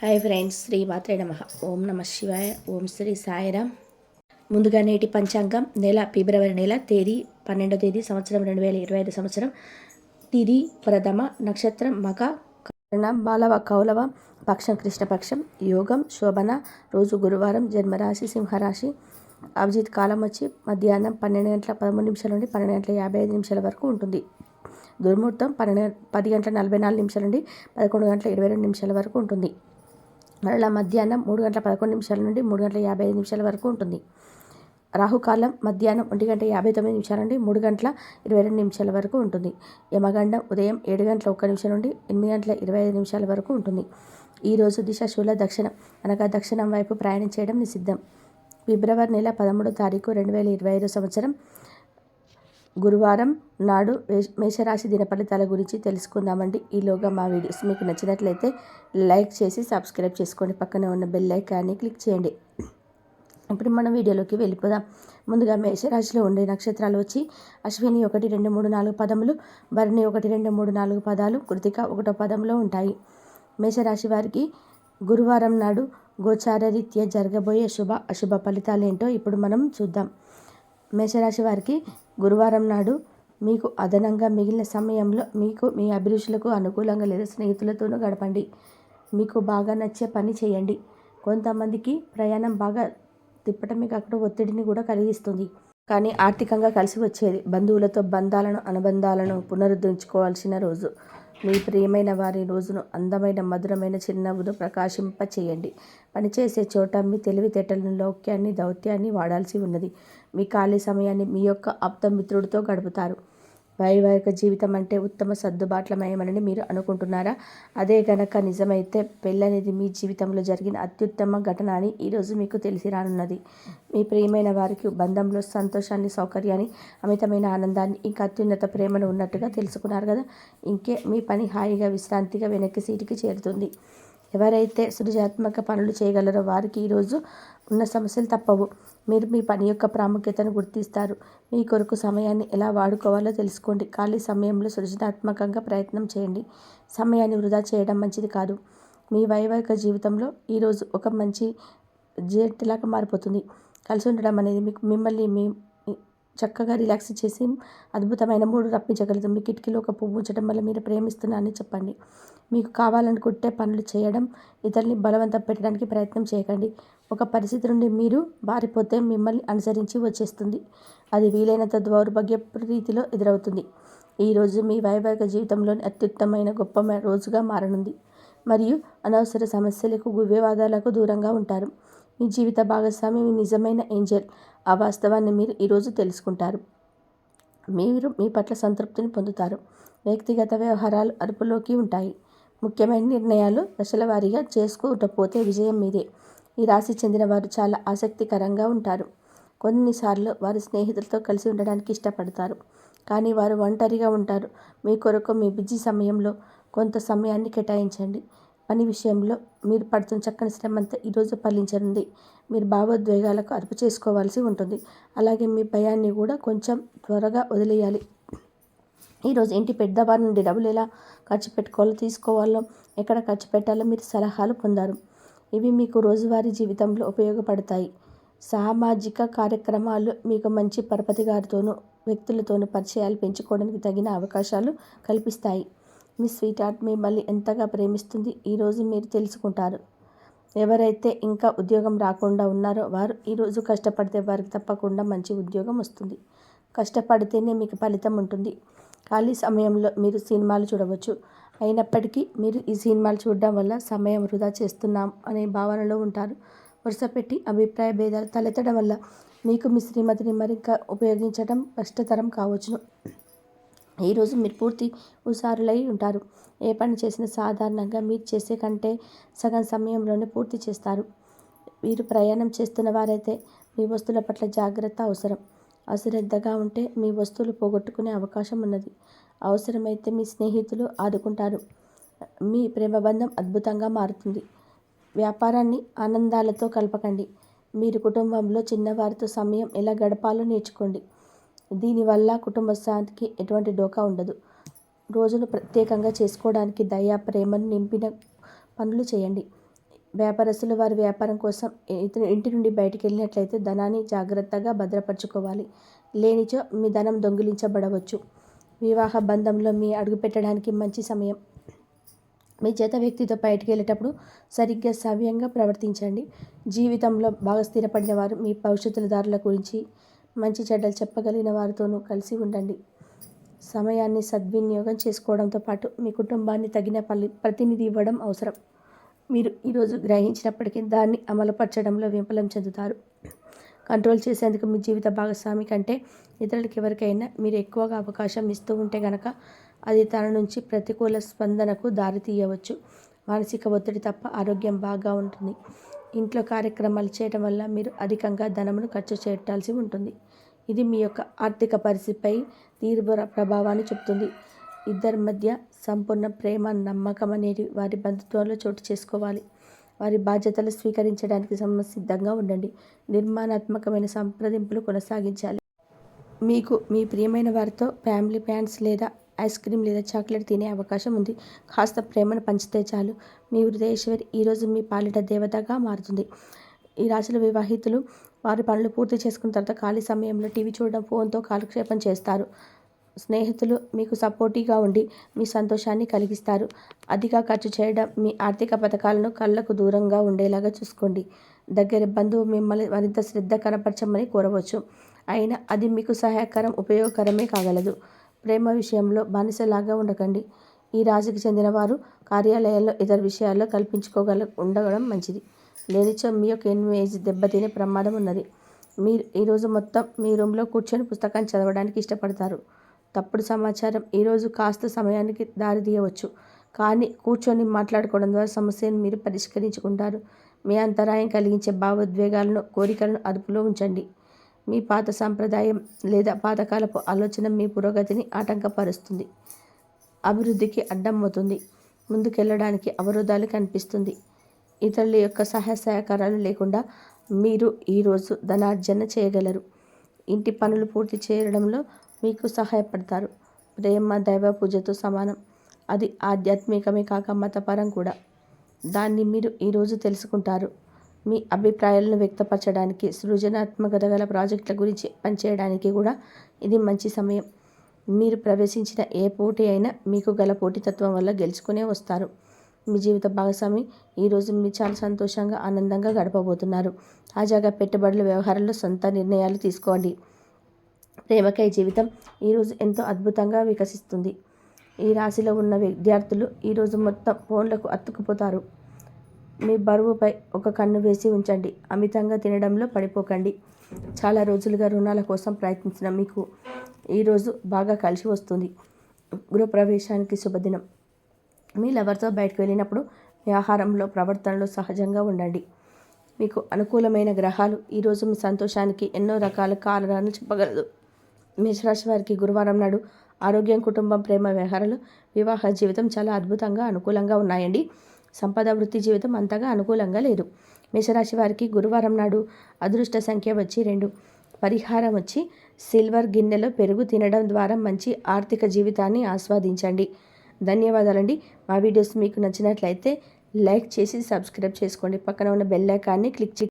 Hi friends, Shri మాత్రే నమః. ఓం నమ శివాయ. ఓం శ్రీ సాయిరామ్. ముందుగా నేటి పంచాంగం నెల ఫిబ్రవరి నెల తేదీ 12వ తేదీ సంవత్సరం 2025 సంవత్సరం. తిది ప్రథమ, నక్షత్రం మక, కరణ బాలవ కౌలవ, పక్షం కృష్ణపక్షం, యోగం శోభన, రోజు గురువారం, జన్మరాశి సింహరాశి. అభిజిత్ కాలం వచ్చి మధ్యాహ్నం 12:13 నుండి 12:55 వరకు ఉంటుంది. దుర్ముహూర్తం 10:44 నుండి 11:22 వరకు ఉంటుంది. మరలా మధ్యాహ్నం 3:11 నుండి 3:55 వరకు ఉంటుంది. రాహుకాలం మధ్యాహ్నం 1:59 నుండి 3:22 వరకు ఉంటుంది. యమగండం ఉదయం 7:01 నుండి 8:25 వరకు ఉంటుంది. ఈరోజు దిశ శూల దక్షిణం, అనగా దక్షిణం వైపు ప్రయాణం చేయడం నిషిద్ధం. ఫిబ్రవరి నెల 13వ తారీఖు 2025 సంవత్సరం గురువారం నాడు మేషరాశి దిన ఫలితాల గురించి తెలుసుకుందామండి. ఈలోగా మా వీడియోస్ మీకు నచ్చినట్లయితే లైక్ చేసి సబ్స్క్రైబ్ చేసుకోండి. పక్కనే ఉన్న బెల్ ఐకాన్ని క్లిక్ చేయండి. ఇప్పుడు మనం వీడియోలోకి వెళ్ళిపోదాం. ముందుగా మేషరాశిలో ఉండే నక్షత్రాలు వచ్చి అశ్విని 1, 2, 3, 4 పదములు, భరణి 1, 2, 3, 4 పదాలు, కృతిక 1వ పదంలో ఉంటాయి. మేషరాశి వారికి గురువారం నాడు గోచార రీత్యా జరగబోయే శుభ అశుభ ఫలితాలు ఏంటో ఇప్పుడు మనం చూద్దాం. మేషరాశి వారికి గురువారం నాడు మీకు అదనంగా మిగిలిన సమయంలో మీకు మీ అభిరుచులకు అనుకూలంగా లేదా స్నేహితులతోనూ గడపండి. మీకు బాగా నచ్చే పని చేయండి. కొంతమందికి ప్రయాణం బాగా తిప్పటమే కాకుండా ఒత్తిడిని కూడా కలిగిస్తుంది. కానీ ఆర్థికంగా కలిసి వచ్చేది. బంధువులతో బంధాలను అనుబంధాలను పునరుద్ధరించుకోవాల్సిన రోజు. మీ ప్రియమైన వారి రోజును అందమైన మధురమైన చిరునవ్వును ప్రకాశింప చేయండి. పనిచేసే చోట మీ తెలివితేటలను లౌక్యాన్ని దౌత్యాన్ని వాడాల్సి ఉన్నది. మీ ఖాళీ సమయాన్ని మీ యొక్క ఆప్త మిత్రుడితో గడుపుతారు. వైవాహిక జీవితం అంటే ఉత్తమ సర్దుబాట్లమయమని మీరు అనుకుంటున్నారా? అదే గనక నిజమైతే పెళ్ళనేది మీ జీవితంలో జరిగిన అత్యుత్తమ ఘటన అని ఈరోజు మీకు తెలిసి రానున్నది. మీ ప్రియమైన వారికి బంధంలో సంతోషాన్ని, సౌకర్యాన్ని, అమితమైన ఆనందాన్ని, ఇంకా అత్యున్నత ప్రేమను ఉన్నట్టుగా తెలుసుకున్నారు కదా. ఇంకే మీ పని హాయిగా విశ్రాంతిగా వెనక్కి సీటుకి చేరుతుంది. ఎవరైతే సృజనాత్మక పనులు చేయగలరో వారికి ఈరోజు ఉన్న సమస్యలు తప్పవు. మీరు మీ పని యొక్క ప్రాముఖ్యతను గుర్తిస్తారు. మీ కొరకు సమయాన్ని ఎలా వాడుకోవాలో తెలుసుకోండి. ఖాళీ సమయంలో సృజనాత్మకంగా ప్రయత్నం చేయండి. సమయాన్ని వృధా చేయడం మంచిది కాదు. మీ వైవాహిక జీవితంలో ఈరోజు ఒక మంచి జట్టులాగా మారిపోతుంది. కలిసి ఉండడం అనేది మిమ్మల్ని చక్కగా రిలాక్స్ చేసి అద్భుతమైన మూడు రప్పించగలదు. మీ కిటికీలో ఒక పువ్వు ఉంచడం వల్ల మీరు ప్రేమిస్తున్నారని చెప్పండి. మీకు కావాలనుకుంటే పనులు చేయడం, ఇతరుల్ని బలవంతం పెట్టడానికి ప్రయత్నం చేయకండి. ఒక పరిస్థితి నుండి మీరు బారిపోతే మిమ్మల్ని అనుసరించి వచ్చేస్తుంది. అది వీలైనంత దౌర్భాగ్య రీతిలో ఎదురవుతుంది. ఈరోజు మీ వైవాహిక జీవితంలోని అత్యుత్తమైన గొప్ప రోజుగా మారనుంది. మరియు అనవసర సమస్యలకు వివాదాలకు దూరంగా ఉంటారు. మీ జీవిత భాగస్వామి మీ నిజమైన ఏంజెల్. ఆ వాస్తవాన్ని మీరు ఈరోజు తెలుసుకుంటారు. మీరు మీ పట్ల సంతృప్తిని పొందుతారు. వ్యక్తిగత వ్యవహారాలు అదుపులోకి ఉంటాయి. ముఖ్యమైన నిర్ణయాలు దశల వారీగా చేసుకుంటూ విజయం మీదే. ఈ రాశి చెందిన వారు చాలా ఆసక్తికరంగా ఉంటారు. కొన్నిసార్లు వారి స్నేహితులతో కలిసి ఉండడానికి ఇష్టపడతారు. కానీ వారు ఒంటరిగా ఉంటారు. మీ కొరకు మీ బిజీ సమయంలో కొంత సమయాన్ని కేటాయించండి. పని విషయంలో మీరు పడుతున్న చక్కని శ్రమంతా ఈరోజు ఫలించనుంది. మీరు భావోద్వేగాలకు అదుపు చేసుకోవాల్సి ఉంటుంది. అలాగే మీ భయాన్ని కూడా కొంచెం త్వరగా వదిలేయాలి. ఈరోజు ఇంటి పెద్దవారి నుండి డబ్బులు ఎలా ఖర్చు పెట్టుకోవాలో, తీసుకోవాలో, ఎక్కడ ఖర్చు పెట్టాలో మీరు సలహాలు పొందారు. ఇవి మీకు రోజువారీ జీవితంలో ఉపయోగపడతాయి. సామాజిక కార్యక్రమాలు మీకు మంచి పరపతి గారితోనూ వ్యక్తులతోనూ పరిచయాలు పెంచుకోవడానికి తగిన అవకాశాలు కల్పిస్తాయి. మీ స్వీట్ హార్ట్ మిమ్మల్ని ఎంతగా ప్రేమిస్తుంది ఈరోజు మీరు తెలుసుకుంటారు. ఎవరైతే ఇంకా ఉద్యోగం రాకుండా ఉన్నారో వారు ఈరోజు కష్టపడితే వారికి తప్పకుండా మంచి ఉద్యోగం వస్తుంది. కష్టపడితేనే మీకు ఫలితం ఉంటుంది. ఖాళీ సమయంలో మీరు సినిమాలు చూడవచ్చు. అయినప్పటికీ మీరు ఈ సినిమాలు చూడడం వల్ల సమయం వృధా చేస్తున్నాం అనే భావనలో ఉంటారు. వరుసపెట్టి అభిప్రాయ భేదాలు తలెత్తడం వల్ల మీకు మీ శ్రీమతిని మరింత ఉపయోగించడం కష్టతరం కావచ్చును. ఈరోజు మీరు పూర్తి హుషారులై ఉంటారు. ఏ పని చేసినా సాధారణంగా మీరు చేసే కంటే సగం సమయంలోనే పూర్తి చేస్తారు. మీరు ప్రయాణం చేస్తున్న వారైతే మీ వస్తువుల పట్ల జాగ్రత్త అవసరం. అశ్రద్ధగా ఉంటే మీ వస్తువులు పోగొట్టుకునే అవకాశం ఉన్నది. అవసరమైతే మీ స్నేహితులు ఆదుకుంటారు. మీ ప్రేమబంధం అద్భుతంగా మారుతుంది. వ్యాపారాన్ని ఆనందాలతో కలపకండి. మీరు కుటుంబంలో చిన్నవారితో సమయం ఎలా గడపాలో నేర్చుకోండి. దీనివల్ల కుటుంబ శాంతికి ఎటువంటి డోకా ఉండదు. రోజును ప్రత్యేకంగా చేసుకోవడానికి దయ, ప్రేమను నింపిన పనులు చేయండి. వ్యాపారస్తులు వారి వ్యాపారం కోసం ఇంటి నుండి బయటికి వెళ్ళినట్లయితే ధనాన్ని జాగ్రత్తగా భద్రపరచుకోవాలి. లేనిచో మీ ధనం దొంగిలించబడవచ్చు. వివాహ బంధంలో మీ అడుగు పెట్టడానికి మంచి సమయం. మీ చేత వ్యక్తితో బయటికి వెళ్ళేటప్పుడు సరిగ్గా సవ్యంగా ప్రవర్తించండి. జీవితంలో బాగా స్థిరపడిన వారు మీ భవిష్యత్తుల దారుల గురించి మంచి చెడ్డలు చెప్పగలిగిన వారితోనూ కలిసి ఉండండి. సమయాన్ని సద్వినియోగం చేసుకోవడంతో పాటు మీ కుటుంబాన్ని తగిన ప్రతినిధి ఇవ్వడం అవసరం. మీరు ఈరోజు గ్రహించినప్పటికీ దాన్ని అమలుపరచడంలో విఫలం చెందుతారు. కంట్రోల్ చేసేందుకు మీ జీవిత భాగస్వామి కంటే ఇతరులకి ఎవరికైనా మీరు ఎక్కువగా అవకాశం ఇస్తూ ఉంటే కనుక అది తన నుంచి ప్రతికూల స్పందనకు దారితీయవచ్చు. మానసిక ఒత్తిడి తప్ప ఆరోగ్యం బాగా ఉంటుంది. ఇంట్లో కార్యక్రమాలు చేయడం వల్ల మీరు అధికంగా ధనమును ఖర్చు చేయాల్సి ఉంటుంది. ఇది మీ యొక్క ఆర్థిక పరిస్థితిపై తీవ్ర ప్రభావాన్ని చూపుతుంది. ఇద్దరి మధ్య సంపూర్ణ ప్రేమ, నమ్మకం అనేవి వారి బంధుత్వంలో చోటు చేసుకోవాలి. వారి బాధ్యతలు స్వీకరించడానికి సిద్ధంగా ఉండండి. నిర్మాణాత్మకమైన సంప్రదింపులు కొనసాగించాలి. మీకు మీ ప్రియమైన వారితో ఫ్యామిలీ ప్యాన్స్ లేదా ఐస్ క్రీమ్ లేదా చాక్లెట్ తినే అవకాశం ఉంది. కాస్త ప్రేమను పంచితే చాలు. మీ హృదయేశ్వరి ఈరోజు మీ పాలిట దేవతగా మారుతుంది. ఈ రాశిలో వివాహితులు వారి పనులు పూర్తి చేసుకున్న తర్వాత ఖాళీ సమయంలో టీవీ చూడడం, ఫోన్తో కాలక్షేపం చేస్తారు. స్నేహితులు మీకు సపోర్టివ్గా ఉండి మీ సంతోషాన్ని కలిగిస్తారు. అధిక ఖర్చు చేయడం, మీ ఆర్థిక పథకాలను కళ్ళకు దూరంగా ఉండేలాగా చూసుకోండి. దగ్గర బంధువు మిమ్మల్ని మరింత శ్రద్ధ కనపరచమని కోరవచ్చు. అయినా అది మీకు సహాయకరం, ఉపయోగకరమే కాగలదు. ప్రేమ విషయంలో బానిసలాగా ఉండకండి. ఈ రాశికి చెందిన వారు కార్యాలయాల్లో ఇతర విషయాల్లో ఉండడం మంచిది. లేనిచో మీ యొక్క ఇమేజ్ దెబ్బతినే ప్రమాదం ఉన్నది. మీరు ఈరోజు మొత్తం మీ రూమ్లో కూర్చొని పుస్తకాన్ని చదవడానికి ఇష్టపడతారు. తప్పుడు సమాచారం ఈరోజు కాస్త సమయానికి దారితీయవచ్చు. కానీ కూర్చొని మాట్లాడుకోవడం ద్వారా సమస్యను మీరు పరిష్కరించుకుంటారు. మీ అంతరాయం కలిగించే భావోద్వేగాలను, కోరికలను అదుపులో ఉంచండి. మీ పాత సంప్రదాయం లేదా పాతకాలపు ఆలోచన మీ పురోగతిని ఆటంకపరుస్తుంది. అభివృద్ధికి అడ్డం అవుతుంది. ముందుకెళ్ళడానికి అవరోధాలు కనిపిస్తుంది. ఇతరుల యొక్క సహాయ సహకారాలు లేకుండా మీరు ఈరోజు ధనార్జన చేయగలరు. ఇంటి పనులు పూర్తి చేయడంలో మీకు సహాయపడతారు. ప్రేమ దైవ పూజతో సమానం. అది ఆధ్యాత్మికమే కాక మతపరం కూడా. దాన్ని మీరు ఈరోజు తెలుసుకుంటారు. మీ అభిప్రాయాలను వ్యక్తపరచడానికి, సృజనాత్మకత గల ప్రాజెక్టుల గురించి పనిచేయడానికి కూడా ఇది మంచి సమయం. మీరు ప్రవేశించిన ఏ పోటీ అయినా మీకు గల పోటీతత్వం వల్ల గెలుచుకునే వస్తారు. మీ జీవిత భాగస్వామి ఈరోజు మీరు చాలా సంతోషంగా, ఆనందంగా గడపబోతున్నారు. తాజాగా పెట్టుబడుల వ్యవహారంలో సొంత నిర్ణయాలు తీసుకోండి. ప్రేమకై జీవితం ఈరోజు ఎంతో అద్భుతంగా వికసిస్తుంది. ఈ రాశిలో ఉన్న విద్యార్థులు ఈరోజు మొత్తం ఫోన్లకు అతుక్కుపోతారు. మీ బరువుపై ఒక కన్ను వేసి ఉంచండి. అమితంగా తినడంలో పడిపోకండి. చాలా రోజులుగా రుణాల కోసం ప్రయత్నించిన మీకు ఈరోజు బాగా కలిసి వస్తుంది. గృహప్రవేశానికి శుభదినం. మీ లవర్తో బయటకు వెళ్ళినప్పుడు మీ ఆహారంలో, ప్రవర్తనలో సహజంగా ఉండండి. మీకు అనుకూలమైన గ్రహాలు ఈరోజు మీ సంతోషానికి ఎన్నో రకాల కారణాలు చెప్పగలదు. మేషరాశి వారికి గురువారం నాడు ఆరోగ్యం, కుటుంబం, ప్రేమ వ్యవహారాలు, వివాహ జీవితం చాలా అద్భుతంగా అనుకూలంగా ఉన్నాయండి. సంపద, వృత్తి జీవితం అంతగా అనుకూలంగా లేదు. మేషరాశి వారికి గురువారం నాడు అదృష్ట సంఖ్య వచ్చి 2. పరిహారం వచ్చి సిల్వర్ గిన్నెలో పెరుగు తినడం ద్వారా మంచి ఆర్థిక జీవితాన్ని ఆస్వాదించండి. ధన్యవాదాలండి. మా వీడియోస్ మీకు నచ్చినట్లయితే లైక్ చేసి సబ్స్క్రైబ్ చేసుకోండి. పక్కన ఉన్న బెల్ ఐకాన్ని క్లిక్ చేయండి.